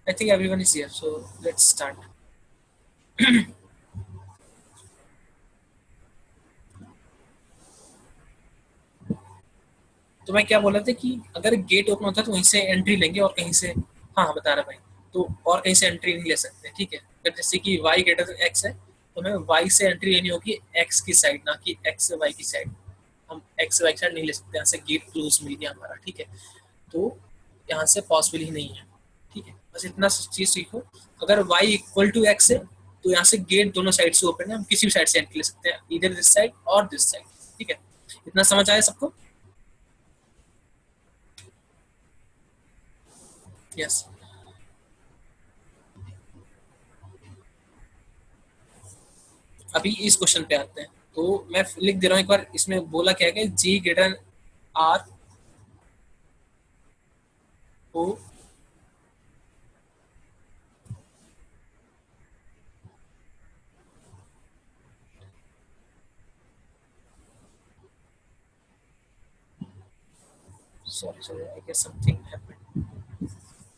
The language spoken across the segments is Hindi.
I think everyone is here, so let's start. तो मैं क्या बोल रहा था कि अगर गेट ओपन होता है तो वहीं से एंट्री लेंगे और कहीं से, हाँ हाँ बता रहा भाई, तो और कहीं से एंट्री नहीं ले सकते, ठीक है। अगर जैसे कि y ग्रेटर देन x है तो हमें y से एंट्री लेनी होगी x की साइड, ना कि x से y की साइड। हम x से y की साइड नहीं ले सकते, यहाँ से गेट क्लोज मिल गया हमारा, ठीक है। तो यहाँ से पॉसिबल ही नहीं है, ठीक है। बस इतना चीज सीखो। अगर y इक्वल टू x है तो यहाँ से गेट दोनों साइड से ओपन है, हम किसी भी साइड से एंट्री ले सकते हैं, इधर दिस साइड और दिस साइड, ठीक है। इतना समझ आया सबको? यस। अभी इस क्वेश्चन पे आते हैं, तो मैं लिख दे रहा हूँ एक बार, इसमें बोला क्या है कि G greater R O, sorry sorry I guess something happened,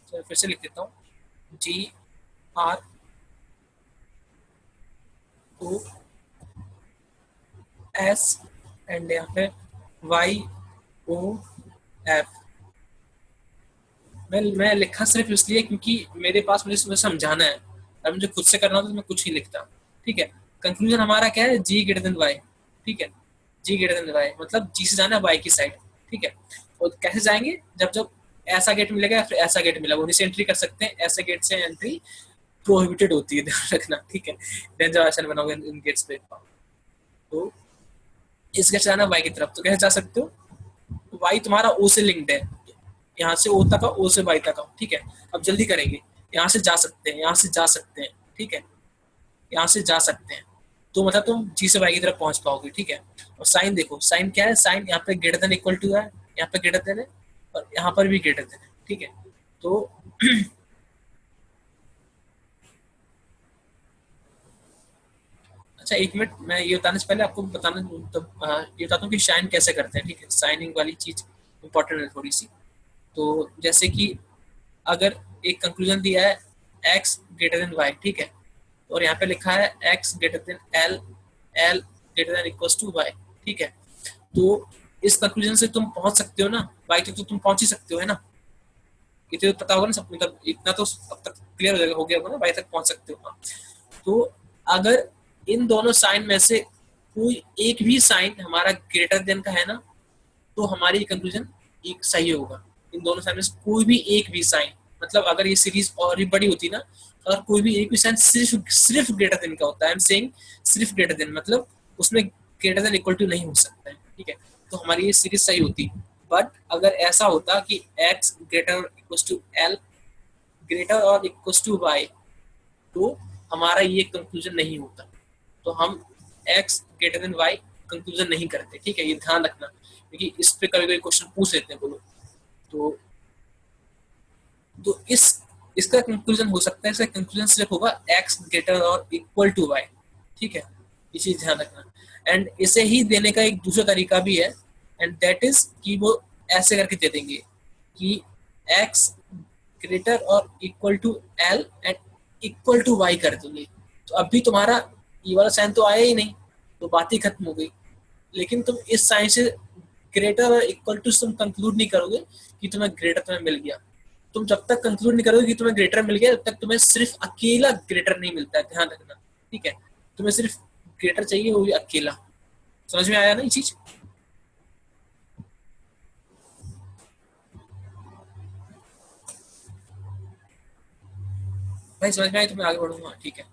चलो फिर से लिख देता हूँ। G R O S and यहाँ पे वाई ओ एफ। मैं लिखा सिर्फ इसलिए क्योंकि मेरे पास मुझे इसमें समझाना है, अगर मुझे खुद से करना होता तो मैं कुछ ही लिखता, ठीक है। कंक्लूजन हमारा क्या है, जी ग्रेटर देन वाई, ठीक है। जी ग्रेटर देन वाई मतलब जी से जाना है वाई की साइड, ठीक है। और कैसे जाएंगे, जब जब ऐसा गेट मिलेगा या फिर ऐसा गेट मिला, वो से एंट्री कर सकते हैं, ऐसे गेट से एंट्री प्रोहिबिटेड होती है, ध्यान रखना, ठीक है। डेंजर आसन बनाओगे इन गेट्स पे। तो इस गेट से जाना वाई की तरफ, तो कैसे जा सकते हो, वाई तुम्हारा ओ से लिंक्ड है, यहाँ से ओ तक आओ, ओ से वाई तक आओ, ठीक है। अब जल्दी करेंगे, यहाँ से जा सकते हैं, यहाँ से जा सकते हैं, ठीक है। यहाँ से जा सकते हैं, तो मतलब तुम जी से वाई की तरफ पहुंच पाओगे, ठीक है। और साइन देखो, साइन क्या है, साइन यहाँ पे ग्रेटर देन इक्वल टू है, यहाँ पे ग्रेटर देन है, और यहाँ पर भी ग्रेटर देन है, ठीक है। तो अच्छा एक मिनट, मैं ये बताने से पहले आपको बताना, मतलब ये बताता हूँ कि शाइन कैसे करते हैं, ठीक है। साइनिंग वाली चीज इंपॉर्टेंट है थोड़ी सी। तो जैसे कि अगर एक कंक्लूजन दिया है x ग्रेटर देन y, ठीक है, और यहाँ पे लिखा है x greater than l, l greater than equals to y, ठीक है। तो इस कंक्लूजन से तुम पहुंच सकते हो ना, y तक तो तुम पहुंच ही सकते हो, है ना। ये तो पता होगा ना सब, मतलब इतना तो अब तक क्लियर हो गया होगा ना, y तक पहुंच सकते हो, हाँ। तो अगर इन दोनों साइन में से कोई एक भी साइन हमारा ग्रेटर देन का है ना, तो हमारी कंक्लूजन एक सही होगा। इन दोनों साइन में से कोई भी एक भी साइन, मतलब अगर ये सीरीज और भी बड़ी होती ना, तो अगर कोई भी एक भी साइन सिर्फ सिर्फ ग्रेटर देन का होता है, आई एम सेइंग सिर्फ ग्रेटर देन, मतलब उसमें ग्रेटर देन इक्वल टू नहीं हो सकता है, ठीक है। तो हमारी ये सीरीज सही होती। बट अगर ऐसा होता कि x greater equal to l, greater और इक्वल टू y, तो हमारा ये कंक्लूजन नहीं होता। तो हम x greater then y conclusion नहीं करते, ठीक है, ये ध्यान रखना, क्योंकि इस पे कभी कभी क्वेश्चन पूछ लेते हैं बोलो। तो इस इसका कंक्लूजन हो सकता है, इसका कंक्लूजन सिर्फ होगा x ग्रेटर और इक्वल टू y, ठीक है। ये चीज ध्यान रखना। एंड इसे ही देने का एक दूसरा तरीका भी है, एंड दैट इज कि वो ऐसे करके दे देंगे कि x ग्रेटर और equal to l and equal to y कर देंगे। तो अभी तुम्हारा ये वाला साइन तो आया ही नहीं, तो बात ही खत्म हो गई। लेकिन तुम इस साइन से ग्रेटर और इक्वल टू तुम कंक्लूड नहीं करोगे कि तुम्हें ग्रेटर तुम्हें मिल गया। तुम जब तक कंक्लूड नहीं करोगे कि तुम्हें ग्रेटर मिल गया, तब तक तुम्हें सिर्फ अकेला ग्रेटर नहीं मिलता है, ध्यान रखना, ठीक है। तुम्हें सिर्फ ग्रेटर चाहिए, वो भी अकेला। समझ में आया ना ये चीज? भाई समझ में आया तो मैं आगे बढ़ूंगा, ठीक है।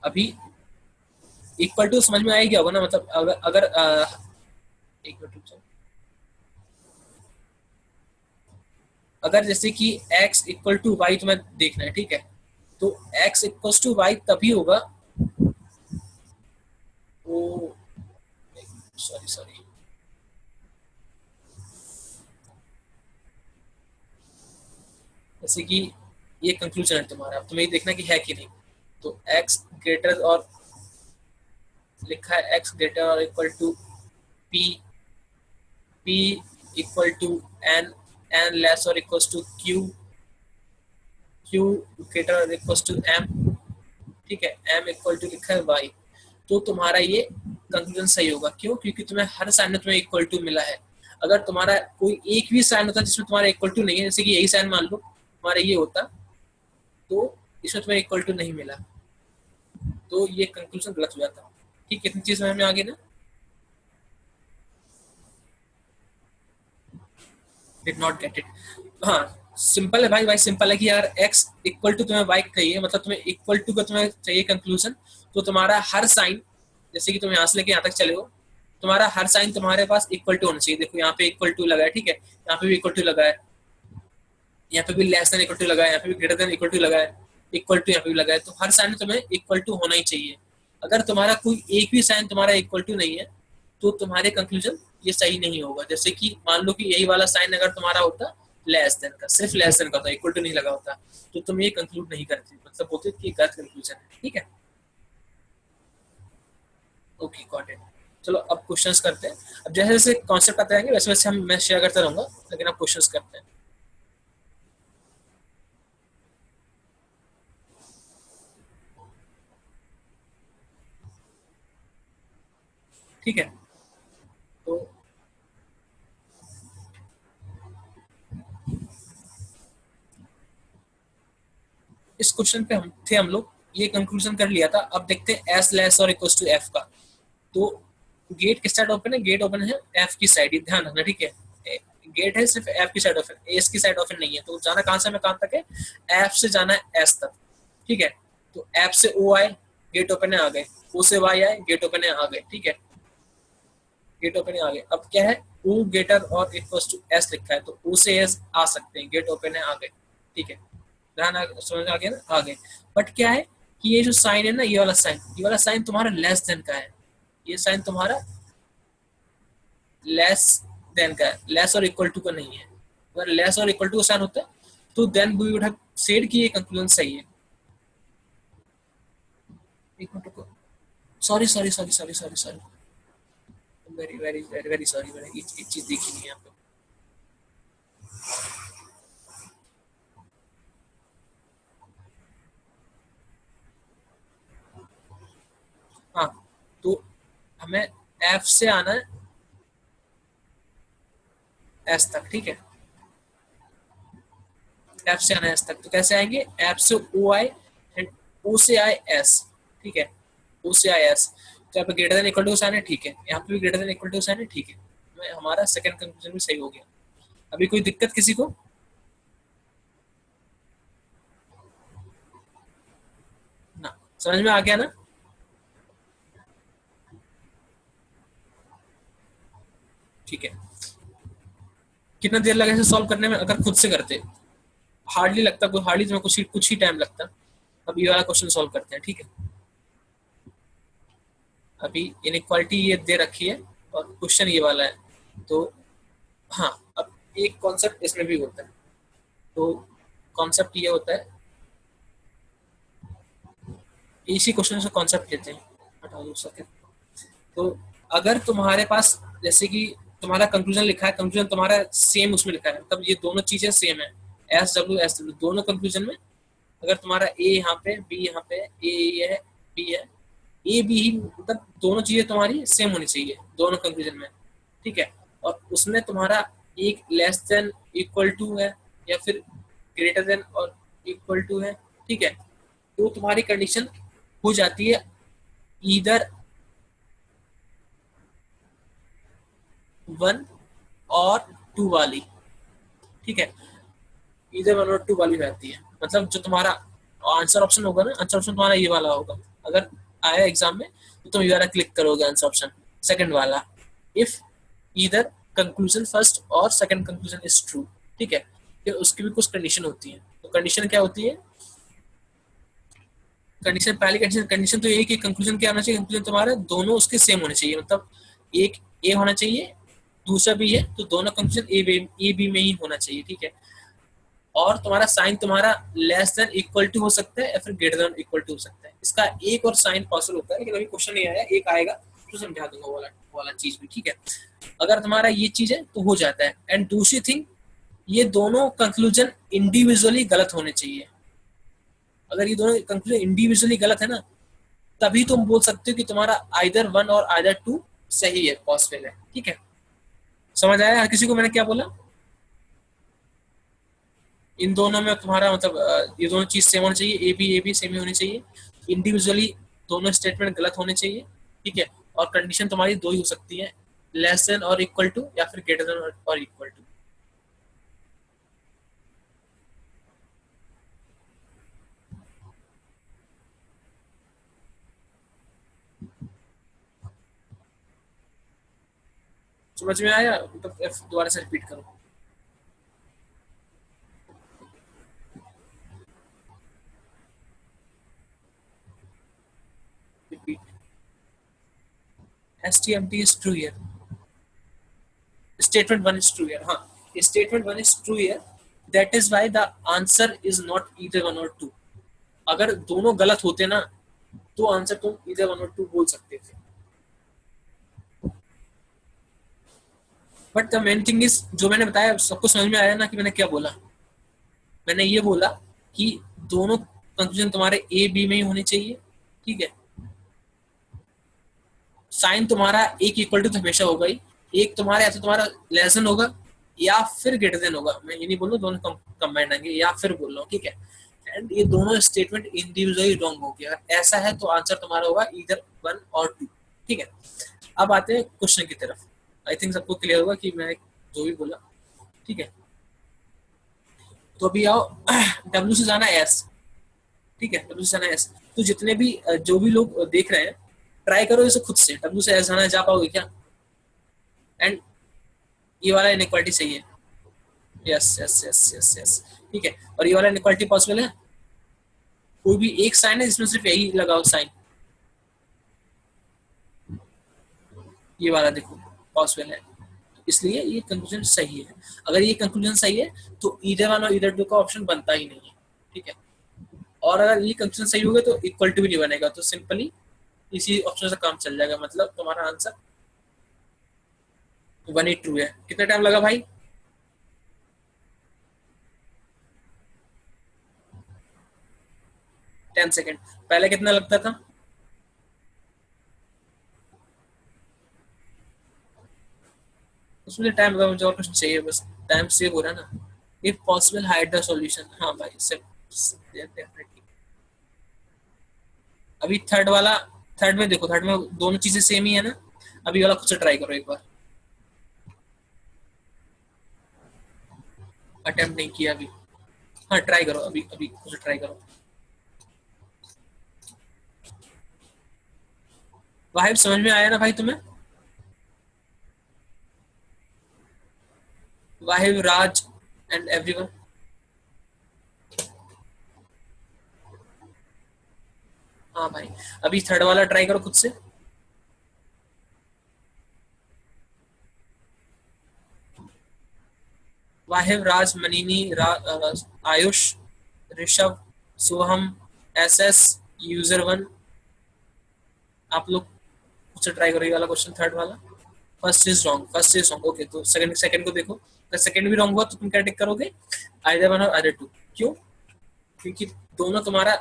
अभी इक्वल टू समझ में आया क्या होगा ना, मतलब अगर एक मिनट रुक जाओ। अगर जैसे कि x इक्वल टू वाई तुम्हें देखना है, ठीक है, तो x इक्वल टू वाई तभी होगा, वो सॉरी सॉरी, जैसे कि ये कंक्लूजन है तुम्हारा, अब तुम्हें देखना कि है कि नहीं। तो x ग्रेटर और लिखा है x ग्रेटर और equal to p, p equal to n, N less or equals to Q, Q greater or equals to M, ठीक है, एम इक्वल टू लिखा है वाई, तो तुम्हारा ये कंक्लूजन सही होगा। क्यों? क्योंकि तुम्हें हर साइन में तुम्हें इक्वल टू मिला है। अगर तुम्हारा कोई एक भी साइन होता जिसमें तुम्हारा इक्वल टू नहीं है, जैसे कि यही साइन मान लो तुम्हारा ये होता, तो इसमें तुम्हें इक्वल टू नहीं मिला, तो ये कंक्लूजन गलत हो जाता। ठीक, कितनी चीज में हमें आगे ना, डिड नॉट गेट इट। हाँ सिंपल है भाई, सिंपल है कि यार x इक्वल टू तुम्हें y चाहिए, मतलब तुम्हें इक्वल टू का तुम्हें चाहिए कंक्लूजन, तो तुम्हारा हर साइन, जैसे कि तुम यहाँ से लेके यहाँ तक चले हो, तुम्हारा हर साइन तुम्हारे पास इक्वल टू होना चाहिए। देखो यहाँ पे इक्वल टू लगा है, ठीक है, यहाँ पे भी इक्वल टू लगा है, यहाँ पे भी लेस देन इक्वल टू लगा है, यहाँ पे भी ग्रेटर देन इक्वल टू लगा है, इक्वल टू यहाँ पे भी लगा है, तो हर साइन में तुम्हें इक्वल टू होना ही चाहिए। अगर तुम्हारा कोई एक भी साइन तुम्हारा इक्वल टू नहीं है, तो तुम्हारे कंक्लूजन ये सही नहीं होगा। जैसे कि मान लो कि यही वाला साइन अगर तुम्हारा होता लेस देन का, सिर्फ लेस देन का होता, इक्वल टू नहीं लगा होता, तो तुम ये कंक्लूड नहीं करते, मतलब बोलते कि गलत कंक्लूजन है। ठीक है, ओके गॉट इट। चलो अब क्वेश्चंस करते हैं। अब जैसे जैसे कॉन्सेप्ट आते रहेंगे वैसे वैसे हम मैं शेयर करता रहूंगा, लेकिन अब क्वेश्चंस करते हैं। ठीक है, तो इस क्वेश्चन पे हम लोग ये कंक्लूजन कर लिया था। अब देखते हैं एस लेस और इक्वल टू एफ का। तो गेट किस साइड ओपन है? गेट ओपन है एफ की साइड, ध्यान रखना। ठीक है, गेट है सिर्फ एफ की साइड ओपन, एस की साइड ओपन नहीं है। तो जाना कहां से हमें कहां तक है? एफ से जाना है एस तक। ठीक है, तो एफ से ओ आए, गेट ओपन है, आ गए। ओ से वाई आए, गेट ओपन है, आ गए। ठीक है, गेट ओपन है, आ गए। अब क्या है? ओ गेटर और इक्वल टू एस लिखा है, तो ओ से एस आ सकते हैं, गेट ओपन है, आ गए। ठीक है, ध्यान समझ आ गया ना? आ गए। बट क्या है कि ये जो साइन है ना, ये वाला साइन तुम्हारा लेस देन का है। ये साइन तुम्हारा लेस देन का है, लेस और इक्वल टू का नहीं है। अगर लेस और इक्वल टू का साइन होता है तो then we would have said कि ये कंक्लूजन सही है। एक मिनट रुको, sorry sorry sorry sorry sorry sorry, very very very very sorry, मैंने एक चीज देखी नहीं है यहाँ पे। हाँ, तो हमें एफ से आना है एस तक। ठीक है, एफ से आना है एस तक, तो कैसे आएंगे? एफ से ओ आए एंड ओ से आए एस। ठीक है, ओ से आए एस, तो यहाँ पे greater than equal to sign है। ठीक है, यहाँ पे भी greater than equal to sign है। ठीक है, हमारा सेकंड कंक्लूजन भी सही हो गया। अभी कोई दिक्कत किसी को? ना, समझ में आ गया ना? ठीक है, कितना देर लगे इसे सॉल्व करने में? अगर खुद से करते हार्डली लगता, कोई हार्डली तुम्हें कुछ ही टाइम लगता। अब ये वाला क्वेश्चन सॉल्व करते हैं। ठीक है, अभी इनइक्वालिटी ये दे रखी है और क्वेश्चन ये वाला है। तो हाँ, अब एक कॉन्सेप्ट इसमें भी होता है। तो कॉन्सेप्ट ये होता है, इसी क्वेश्चन से कॉन्सेप्ट लेते हैं, हटा दो सके। तो अगर तुम्हारे पास जैसे कि तुम्हारा कंक्लूजन लिखा है, कंक्लूजन तुम्हारा सेम उसमें लिखा है, मतलब ये दोनों चीजें सेम है, एस डब्ल्यू दोनों कंक्लूजन में। अगर तुम्हारा ए यहाँ पे, बी यहाँ पे, ए ये है, बी है, ए बी ही, मतलब दोनों चीजें तुम्हारी सेम होनी चाहिए दोनों कंक्लूजन में। ठीक है, और उसमें तुम्हारा एक लेस देन इक्वल टू है या फिर greater than or equal to है। ठीक है, तो तुम्हारी कंडीशन हो जाती है इधर 1 और 2 वाली। ठीक है, इधर 1 और 2 वाली रहती है, मतलब जो तुम्हारा आंसर ऑप्शन होगा ना, आंसर ऑप्शन तुम्हारा ये वाला होगा। अगर आया एग्जाम में तो तुम ये वाला क्लिक करोगे, आंसर ऑप्शन सेकंड वाला, इफ इधर कंक्लूजन फर्स्ट और सेकंड कंक्लूजन इज ट्रू। ठीक है, फिर उसकी भी कुछ कंडीशन होती है। तो कंडीशन क्या होती है? कंडीशन, पहली कंडीशन तो ये कि कंक्लूजन क्या होना चाहिए? कंक्लूजन तुम्हारा दोनों उसके सेम होने चाहिए, मतलब एक ए होना चाहिए, दूसरा बी है, तो दोनों कंक्लूजन ए बी में ही होना चाहिए। ठीक है, और तुम्हारा साइन तुम्हारा लेस देन इक्वल टू हो सकता है या फिर ग्रेटर देन इक्वल टू हो सकता है। इसका एक और साइन पॉसिबल होता है, लेकिन अभी क्वेश्चन नहीं आया, एक आएगा तो समझा दूंगा वाला चीज भी। ठीक है, अगर तुम्हारा ये चीज है तो हो जाता है। एंड दूसरी थिंग, ये दोनों कंक्लूजन इंडिविजुअली गलत होने चाहिए। अगर ये दोनों कंक्लूजन इंडिविजुअली गलत है ना, तभी तुम बोल सकते हो कि तुम्हारा आइदर वन और आइदर टू सही है, पॉसिबल है। ठीक है, समझ आया हर किसी को मैंने क्या बोला? इन दोनों में तुम्हारा मतलब ये दोनों चीज सेम होनी चाहिए, ए बी सेम ही होनी चाहिए, इंडिविजुअली दोनों स्टेटमेंट गलत होने चाहिए। ठीक है, और कंडीशन तुम्हारी दो ही हो सकती है, less than or equal to या फिर greater than or equal to. समझ में आया? तो दोबारा से रिपीट करो। Repeat. S T M T is true here, statement one is true here. हाँ, statement one is true here, that is why the answer is not either one or two. अगर दोनों गलत होते ना, तो आंसर तुम ईदर वन और टू बोल सकते थे। But the main thing is, जो मैंने बताया सबको समझ में आया ना कि मैंने क्या बोला? मैंने ये बोला कि दोनों कंक्लूजन तुम्हारे ए बी में ही होने चाहिए। ठीक है, साइन तुम्हारा एक इक्वल टू तो हमेशा होगा ही, एक तुम्हारा या तो तुम्हारा लेस देन होगा या फिर ग्रेटर देन होगा। मैं ये नहीं बोल रहा दोनों कंबाइंड आएंगे, या फिर बोल रहा हूँ। ठीक है, एंड ये दोनों स्टेटमेंट इंडिविजुअली रॉन्ग हो गया। ऐसा है तो आंसर तुम्हारा होगा इधर वन और टू। ठीक है, अब आते हैं क्वेश्चन की तरफ। आई थिंक सबको क्लियर होगा कि मैं जो भी बोला। ठीक है, तो अभी आओ डब्ल्यू से जाना एस। ठीक है, डब्ल्यू से जाना एस। तो जितने भी जो भी लोग देख रहे हैं, ट्राई करो इसे खुद से, डब्ल्यू से एस जाना जा पाओगे क्या? एंड ये वाला इनइक्वालिटी सही है। Yes yes yes yes yes. ठीक है, और ये वाला इनइक्वालिटी पॉसिबल है? कोई भी एक साइन है जिसमें सिर्फ यही लगाओ साइन, ये वाला देखो पॉसिबल है, इसलिए ये कंक्लूजन सही है। अगर ये कंक्लूजन सही है तो इधर वन और इधर टू का ऑप्शन बनता ही नहीं है। ठीक है, और अगर ये कंक्लूजन सही होगा तो इक्वल टू भी नहीं बनेगा, तो सिंपली इसी ऑप्शन से काम चल जाएगा। मतलब तुम्हारा आंसर वन ही ट्रू है। कितना टाइम लगा भाई? 10 सेकेंड। पहले कितना लगता था? उसमें टाइम लगा, मुझे और कुछ चाहिए बस, टाइम सेव हो रहा है ना। If possible hide the solution. हाँ भाई, डेफिनेटली। अभी थर्ड वाला, थर्ड में देखो, थर्ड में दोनों चीजें सेम ही है ना। अभी वाला खुद से ट्राई करो एक बार। अटेम्प्ट नहीं किया अभी? हाँ ट्राई करो, अभी अभी खुद से ट्राई करो। वाहिब समझ में आया ना भाई तुम्हें? वाहिब, राज एंड एवरीवन। हाँ भाई, अभी थर्ड वाला ट्राई करो खुद से। वाहिब, राज, मनीनी, आयुष, ऋषभ, सोहम, एस एस, यूजर वन। आप लोग खुद से ट्राई करो ये वाला क्वेश्चन, थर्ड वाला। First is wrong, first is wrong. Okay, तो सेकंड, सेकंड को देखो। अगर सेकंड भी रॉन्ग हुआ तो तुम क्या टिक करोगे? आइदर वन और आइदर टू। क्यों? क्योंकि दोनों तुम्हारा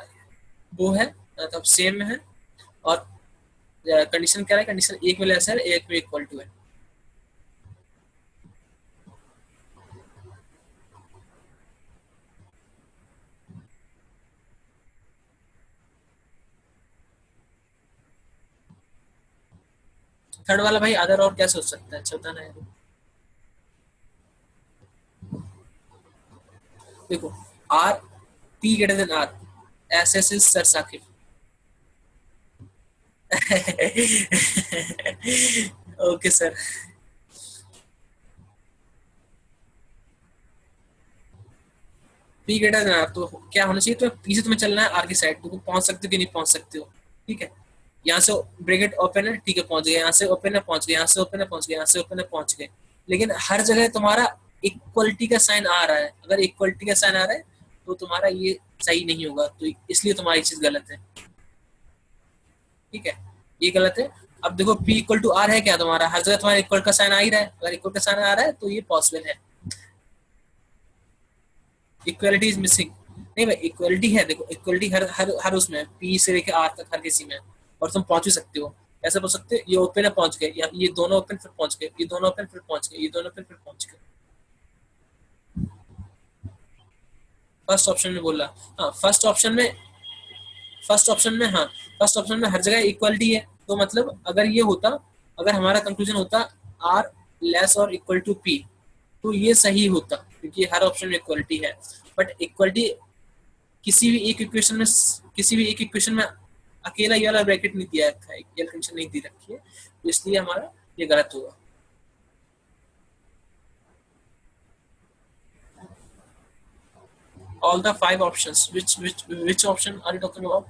वो है, मतलब सेम है। और कंडीशन क्या है? कंडीशन एक में लेस है, एक में इक्वल टू है। थर्ड वाला भाई अदर और क्या सोच सकता है? अच्छा बताना है। देखो, R, P greater than R, yes yes is sir Saqib. Okay sir. P greater than R, तो क्या होना चाहिए? तो पी से तुम्हें चलना है आर की साइड, तो पहुंच सकते हो कि नहीं पहुंच सकते हो। ठीक है, यहाँ से ब्रैकेट ओपन है, ठीक है पहुंच गए। यहाँ से ओपन है, पहुंच गए। यहाँ से ओपन है, पहुंच गए। यहाँ से ओपन है, पहुंच गए। लेकिन हर जगह तुम्हारा इक्वलिटी का साइन आ रहा है। अगर इक्वलिटी का साइन आ रहा है तो तुम्हारा ये सही नहीं होगा, तो इसलिए तुम्हारी चीज गलत है। ठीक है, ये गलत है। अब देखो, पी इक्वल टू आर है क्या तुम्हारा? हर जगह तुम्हारा इक्वल का साइन आ ही रहा है। अगर इक्वल का साइन आ रहा है तो ये पॉसिबल है। Equality is missing. नहीं भाई, इक्वालिटी है, देखो इक्वालिटी हर हर हर उसमें है, पी से लेके आर तक हर किसी में है, और तुम पहुंच भी सकते हो। ऐसा बोल सकते हो ये ओपन है पहुंच गए, या ये दोनों ओपन फिर पहुंच गए, ये दोनों ओपन फिर पहुंच गए, ये दोनों ओपन फिर पहुंच गए। फर्स्ट ऑप्शन में बोला। हाँ फर्स्ट ऑप्शन में, फर्स्ट ऑप्शन में हाँ, फर्स्ट ऑप्शन में हर जगह इक्वालिटी है, तो मतलब अगर ये होता, अगर हमारा कंक्लूजन होता आर लेस और इक्वल टू पी, तो ये सही होता, क्योंकि हर ऑप्शन में इक्वालिटी है। बट इक्वालिटी किसी भी एक इक्वेशन में, किसी भी एक इक्वेशन में अकेला ये वाला ब्रैकेट नहीं दिया रखा है, ये कंडीशन नहीं दी रखी है, तो इसलिए हमारा ये गलत होगा। All the five options, which option are you talking about?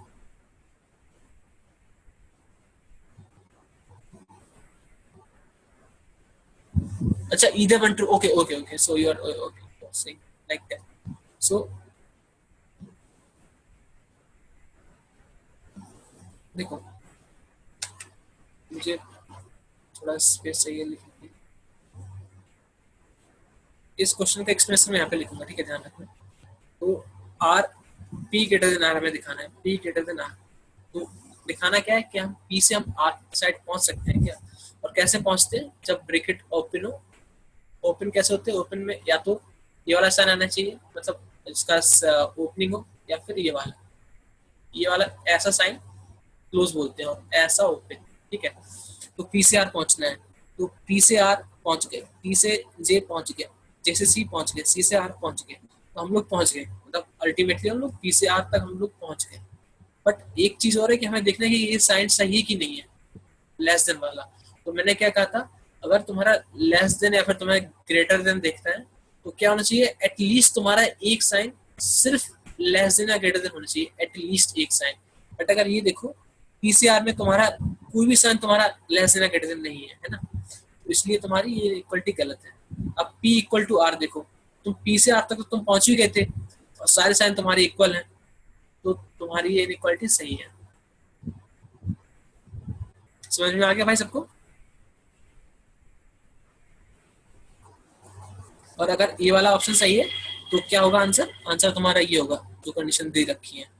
अच्छा, either one true, okay okay okay, so you are okay, you're saying like that, so देखो, मुझे थोड़ा स्पेस चाहिए लिखने के लिए। इस क्वेश्चन का एक्सप्रेशन मैं यहाँ पे लिखूंगा, ठीक है, ध्यान रखना। तो R, P greater than R हमें दिखाना है, पी ग्रेटर देन आर। तो दिखाना क्या है कि हम पी से हम आर साइड पहुंच सकते हैं क्या, और कैसे पहुंचते हैं, जब ब्रैकेट ओपन हो। ओपन कैसे होते हैं, ओपन में या तो ये वाला साइन आना चाहिए, मतलब इसका ओपनिंग हो, या फिर ये वाला ऐसा साइन क्लोज बोलते हैं, और ऐसा ओपन, ठीक है। तो पी से आर पहुंचना है, तो पी से आर पहुंच गए, पी से जे पहुंच गया, जे से सी पहुंच गए, सी से आर पहुंच गए, तो हम लोग पहुंच गए, मतलब अल्टीमेटली हम लोग पी से आर तक हम लोग पहुंच गए। बट एक चीज और है कि हमें देखना है कि ये साइन सही है कि नहीं है, लेस देन वाला। तो मैंने क्या कहा था, अगर तुम्हारा लेस देन या फिर तुम्हें ग्रेटर देन देखना है, तो क्या होना चाहिए, एटलीस्ट तुम्हारा एक साइन सिर्फ लेस देन या ग्रेटर देन होना चाहिए, एटलीस्ट एक साइन। बट अगर ये देखो, पीसीआर में तुम्हारा कोई भी साइन तुम्हारा लेस देन या ग्रेटर देन नहीं है ना, तो इसलिए तुम्हारी ये इक्वलिटी गलत है। अब पी इक्वल टू आर देखो, तुम पी से आर तक तो तुम पहुंच ही गए थे, और सारे साइन तुम्हारे इक्वल हैं, तो तुम्हारी ये इक्वलिटी सही है। समझ में आ गया भाई सबको? और अगर ए वाला ऑप्शन सही है, तो क्या होगा आंसर, आंसर तुम्हारा ये होगा जो कंडीशन दे रखी है।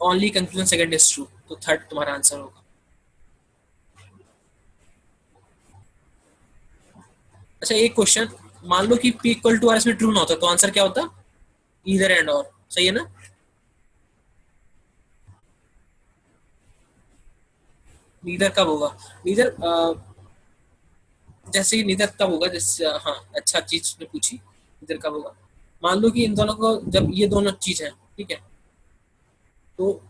Only conclusion second is true, तो थर्ड तुम्हारा आंसर होगा। अच्छा एक क्वेश्चन, मान लो कि पी इक्वल टू आर इसमें ट्रू ना होता, तो आंसर क्या होता, ईदर एंड और, सही है ना? नीदर कब होगा, नीदर जैसे ही नीदर कब होगा, जैसे हाँ अच्छा चीज ने पूछी, नीदर कब होगा। मान लो कि इन दोनों को, जब ये दोनों चीज है, ठीक है, तो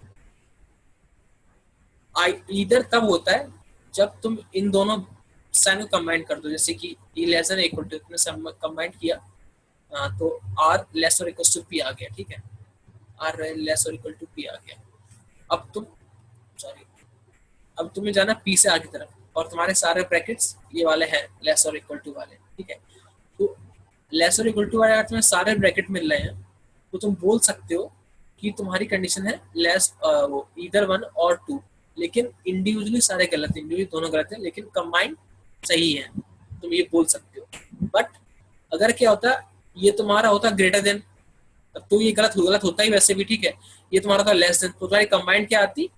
आई ईदर तब होता है जब तुम इन दोनों साइन को कंबाइन कर दो, जैसे कि ई लेस देन इक्वल टू, तुमने कंबाइन किया, तो आर लेस और इक्वल टू पी आ गया, ठीक है, आर लेस और इक्वल टू पी आ गया। अब तुम, सॉरी, अब तुम्हें जाना पी से आगे तरफ, और तुम्हारे सारे ब्रैकेट्स ये वाले हैं, लेस और इक्वल टू वाले, ठीक है। तो लेस और इक्वल टू वाले अगर तुम्हें सारे ब्रैकेट मिल रहे हैं, तो तुम बोल सकते हो कि तुम्हारी कंडीशन है लेस, वो इधर वन और टू, लेकिन इंडिविजुअली सारे गलत है, इंडिविजुअली दोनों गलत है, लेकिन कंबाइंड सही है, तुम ये बोल सकते हो। बट अगर क्या होता, ये तुम्हारा होता ग्रेटर देन, तो ये गलत होता ही वैसे भी, ठीक है। ये तुम्हारा था लेस देन, तो तुम्हारी कंबाइंड क्या आती,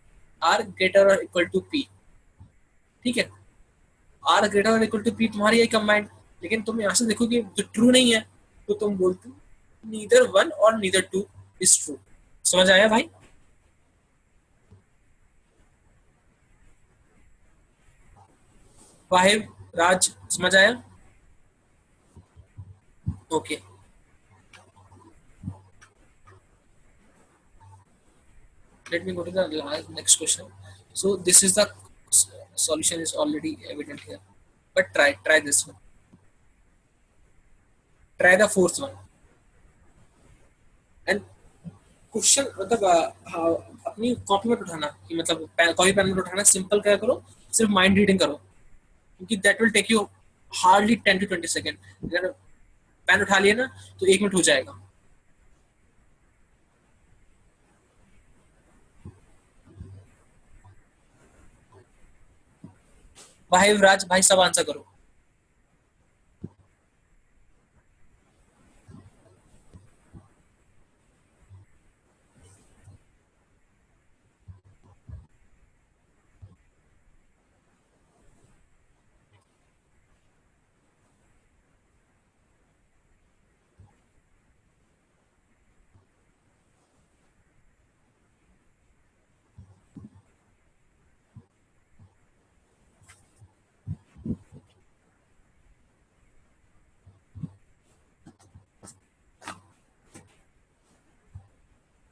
आर ग्रेटर और इक्वल टू पी, ठीक है। आर ग्रेटर और इक्वल टू पी तुम्हारी यही कंबाइंड, लेकिन तुम यहाँ से देखो कि जो ट्रू नहीं है, तो तुम बोलते नीदर वन और नीदर टू इज ट्रू। समझ आया भाई? वाहिब, राज, समझ आया? Okay, let me go to the next question. So this is the solution is already evident here, but try this one, try the fourth one, and question मतलब अपनी कॉपी में उठाना, कि मतलब कॉपी पेन में उठाना, सिंपल क्या करो, सिर्फ माइंड रीडिंग करो, क्योंकि that will take you hardly 10 to 20 second. अगर पेन उठा लिया ना, तो 1 मिनट हो जाएगा। भाई राज भाई सब आंसर करो।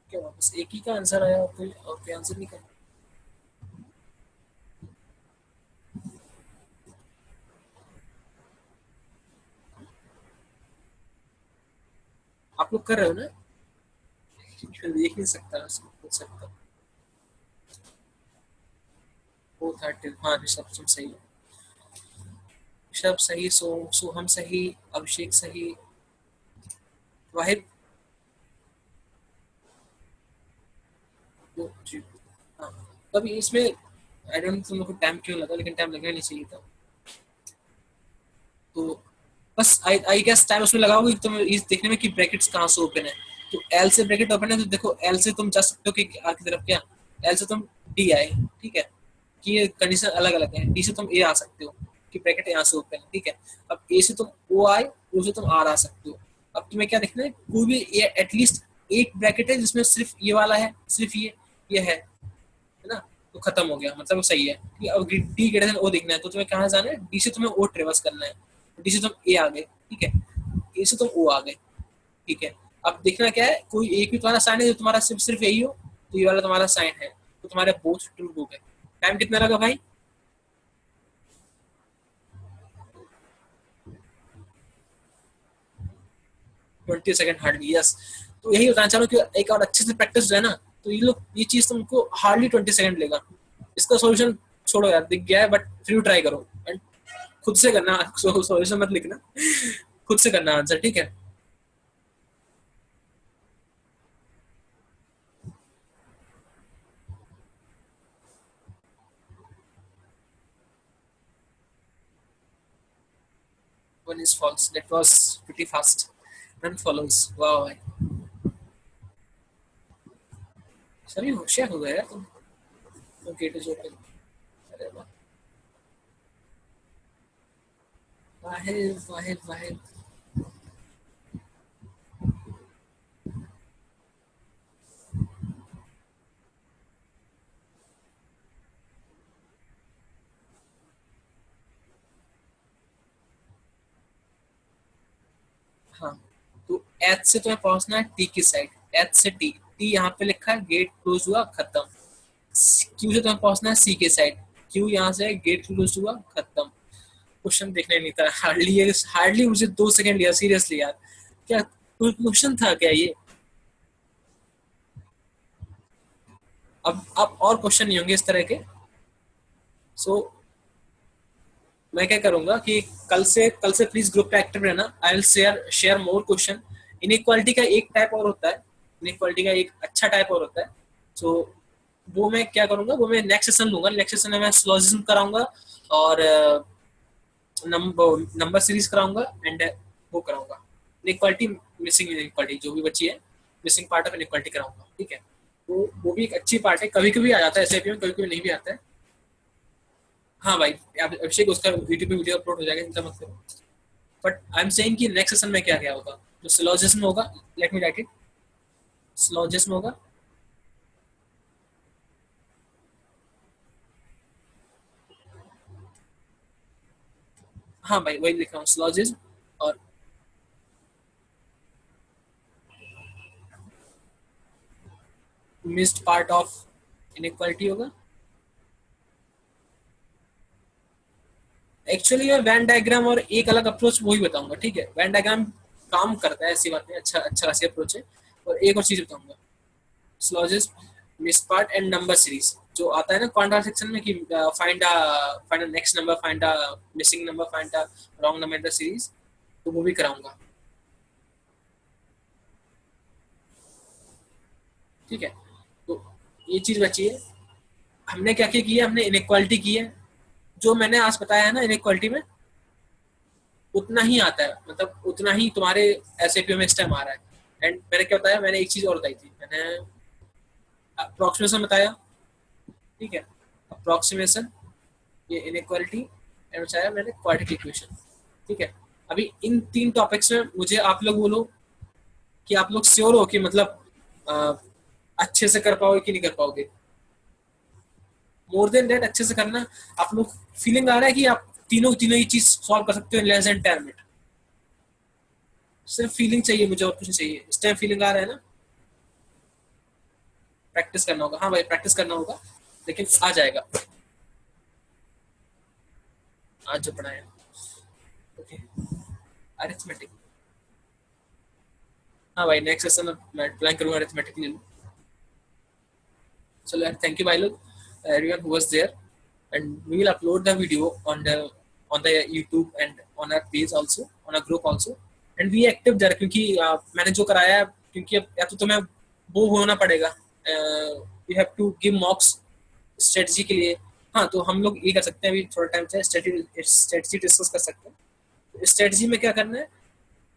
क्या वापस एक ही का आंसर आया और कोई आंसर नहीं करना? आप लोग कर रहे हो ना? मैं देख नहीं सकता, उसको पूछ सकता। वो 30, हाँ ऋषभ तुम सही हो। ऋषभ सही, सोहम सही, अभिषेक सही, वाहिद। जी। हाँ। तब इसमें आई डोंट तुम लोग को टाइम क्यों लगा, लेकिन टाइम लगना नहीं चाहिए था। तो बस आई गेस टाइम उसमें लगाओगे तुम इस देखने में कि ब्रैकेट्स कहाँ से ओपन है। तो एल से ब्रैकेट ओपन है, तो देखो एल से तुम जा सकते हो कि आर की तरफ क्या, एल से तुम डी आए, ठीक है, कि ये कंडीशन अलग अलग है। डी से तुम ए आ सकते हो कि ब्रैकेट यहाँ से ओपन है, ठीक है। अब ए से तुम ओ आए, ओ से तुम आर आ सकते हो। अब तुम्हें क्या देखना है, कोई भी एटलीस्ट एक ब्रैकेट है जिसमें सिर्फ ये वाला है, सिर्फ ये है ना। तो खत्म हो गया, मतलब वो सही है। ठीक है, अब डी ग्रेटर देन ओ देखना है, तो तुम्हें कहाँ जाना है, डी से तुम्हें ओ ट्रेवर्स करना है। डी से तुम ए आ गए, ठीक है, ए से तुम ओ आ गए, ठीक है। अब देखना क्या है, कोई एक भी तुम्हारा साइन है जो तुम्हारा सिर्फ सिर्फ यही हो, तो ये वाला तुम्हारा साइन है, तो तुम्हारे बोथ ट्रू हो गए। टाइम कितना लगा भाई? 20 सेकंड हार्डली, यस। तो यही बताना चाह रहा हूँ कि एक और अच्छे से प्रैक्टिस जो है ना, तो ये लोग ये चीज तुमको हार्डली 20 सेकंड लेगा। इसका सोल्यूशन छोड़ो यार, दिख गया है, बट फिर ट्राई करो एंड खुद से करना, सोल्यूशन मत लिखना, खुद से करना आंसर, ठीक है। One is false. That was pretty fast. None follows. Wow. सभी होशियार हो गए यार तुम। Gate is open. अरे वाह। वाहिद वाहिद वाहिद। हाँ। तो एच से तुम्हें पहुंचना है टी की साइड। एच से टी, टी यहाँ पे लिखा है, गेट क्लोज हुआ खत्म। क्यू से तुम्हें पहुंचना है सी के साइड। क्यू यहाँ से गेट क्लोज हुआ खत्म। क्वेश्चन देखने नहीं था, हार्डली मुझे 2 सेकंड लिया, सीरियसली यार। क्या कोई क्वेश्चन था क्या ये? अब और क्वेश्चन नहीं होंगे इस तरह के। सो मैं क्या करूंगा कि कल से प्लीज ग्रुप पे एक्टिव रहना। I will share share more question. Inequality का एक टाइप और होता है, इनइक्वालिटी का एक अच्छा टाइप और होता है। सो वो मैं क्या करूंगा, वो मैं नेक्स्ट सेशन लूंगा। नेक्स्ट सेशन में मैं सिलोजिज्म कराऊंगा और नंबर सीरीज कराऊंगा एंड वो कराऊंगा इनइक्वालिटी, मिसिंग इनइक्वालिटी जो भी बची है, मिसिंग पार्ट ऑफ इनइक्वालिटी कराऊंगा, ठीक है। तो वो भी एक अच्छी पार्ट है, कभी कभी आ जाता है एसएपी में, कभी कभी नहीं भी आता है। हाँ भाई, अभिषेक उसका यूट्यूब पे वीडियो अपलोड हो जाएगा, चिंता मत करो। बट आई एम सेइंग कि नेक्स्ट सेशन में क्या क्या होगा, जो सिलोजिज्म होगा। Let me right it. Syllogism होगा। हाँ भाई, वही लिख रहा हूँ, सिलोजिज्म। और मिस्ड पार्ट ऑफ इनइक्वालिटी होगा। एक्चुअली मैं वैन डायग्राम और एक अलग अप्रोच वो ही बताऊंगा, ठीक है। वैन डायग्राम काम करता है, ऐसी बात नहीं, अच्छा अच्छा खासी अप्रोच है। और एक और चीज बताऊंगा, syllogism, miss part and number series जो आता है ना क्वांटा सेक्शन में, कि find next number, find missing number, find wrong number in the series, तो वो भी कराऊंगा, ठीक है। तो ये चीज बची है। हमने क्या क्या किया, हमने इनइक्वालिटी की है। जो मैंने आज बताया है ना इनइक्वालिटी में, उतना ही आता है, मतलब उतना ही तुम्हारे एसएपीओ में इस टाइम आ रहा है। एंड मैंने क्या बताया, मैंने एक चीज और बताई थी, मैंने अप्रोक्सीमेशन बताया, ठीक है। अप्रोक्सीमेशन, ये इनइक्वालिटी, एंड बताया मैंने क्वाड्रेटिक इक्वेशन, ठीक है। अभी इन 3 टॉपिक्स में मुझे आप लोग बोलो कि आप लोग श्योर हो कि मतलब अ, अच्छे से कर पाओगे कि नहीं कर पाओगे। मोर देन डेट अच्छे से करना। आप लोग फीलिंग आ रहा है कि आप तीनों तीनों ये चीज सॉल्व कर सकते हो इन लेस देन 10 मिनट। सिर्फ फीलिंग चाहिए मुझे, और कुछ नहीं चाहिए। इस टाइम फीलिंग आ रहा है ना? प्रैक्टिस करना होगा। हाँ भाई प्रैक्टिस करना होगा, लेकिन आ जाएगा आज जो पढ़ाया। ओके अरिथमेटिक, हाँ भाई नेक्स्ट सेशन में मैं प्लान करूंगा अरिथमेटिक ले लूँ। चलो यार थैंक यू भाई लोग, everyone who was there, and we will upload the video on the YouTube and on our page also, on our group also, and be active there, क्योंकि मैंने जो कराया है, क्योंकि अब या तो तुम्हें वो होना पड़ेगा, you have to give mocks strategy के लिए। हाँ तो हम लोग ये कर सकते हैं, अभी थोड़ा टाइम से स्ट्रेटजी डिस्कस कर सकते हैं। स्ट्रेटजी में क्या करना है,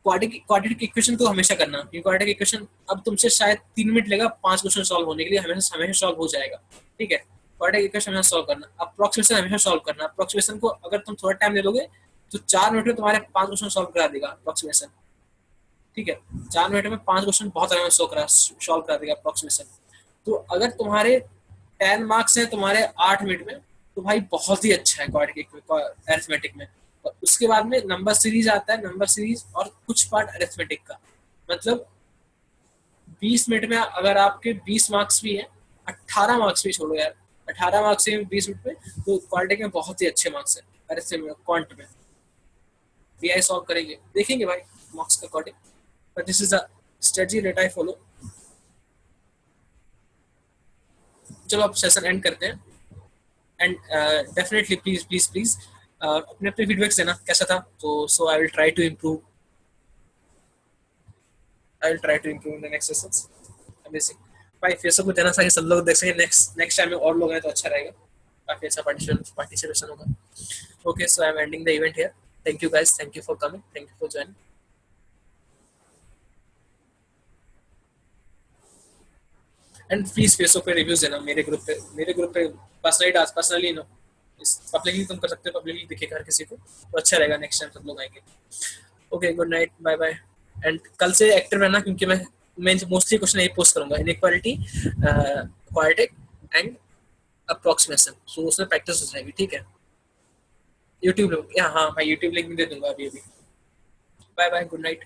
क्वाड्रेटिक इक्वेशन तो हमेशा करना, क्योंकि क्वाड्रेटिक इक्वेशन अब तुमसे शायद 3 मिनट लेगा 5 क्वेश्चन सॉल्व होने के लिए, हमेशा हमेशा सॉल्व हो जाएगा। ठीक है, क्वाड्रेटिक इक्वेशन हमेशा सॉल्व करना, अप्रोक्सीमेशन हमेशा सॉल्व करना। अप्रोक्सीमेशन को अगर तुम थोड़ा टाइम ले लोगे तो 4 मिनट में तुम्हारे 5 क्वेश्चन सॉल्व करा देगा अप्रोक्सीमेशन। ठीक है, 4 मिनट में 5 क्वेश्चन बहुत आराम से सॉल्व करा देगा अप्रोक्सीमेशन। तो अगर तुम्हारे 10 मार्क्स हैं तुम्हारे 8 मिनट में, तो भाई बहुत ही अच्छा है क्वाड्रेटिक अरिथमेटिक में। और उसके बाद में नंबर सीरीज आता है, नंबर सीरीज और कुछ पार्ट अरिथमेटिक का, मतलब 20 मिनट में अगर आपके 20 मार्क्स भी हैं, 18 मार्क्स भी छोड़ो यार, 18 मार्क्स हैं 20 मिनट में, तो क्वाड्रेटिक में बहुत ही अच्छे मार्क्स हैं। अरिथमेटिक क्वांट में पीआई सॉल्व करेंगे, देखेंगे भाई मार्क्स के according, but this is the strategy that I follow. चलो अब सेशन एंड करते हैं, and definitely please please please अपने अपने फीडबैक्स देना कैसा था, तो so I will try to improve, I will try to improve in the next sessions. Amazing भाई, फिर से कुछ देना चाहिए, सब लोग देख सकें, नेक्स्ट टाइम में और लोग हैं तो अच्छा रहेगा, काफी अच्छा पार्टिसिपेशन होगा। Okay so I am ending the event here, thank you guys, thank you for coming, thank you for joining. And please Facebook पे रिव्यूज देना, मेरे ग्रुप पे पर्सनली नो, पब्लिकली तुम कर सकते हो, पब्लिकली दिखेगा हर किसी को, तो अच्छा रहेगा, नेक्स्ट टाइम सब लोग आएंगे। Okay good night, bye bye, and कल से एक्टिव रहना, क्योंकि मैं मोस्टली क्वेश्चन यही पोस्ट करूंगा, inequality, quadratic and approximation, so उसमें प्रैक्टिस हो जाएगी। ठीक है, यूट्यूब, हाँ भाई यूट्यूब लिंक भी दे दूंगा अभी अभी। Bye bye, good night.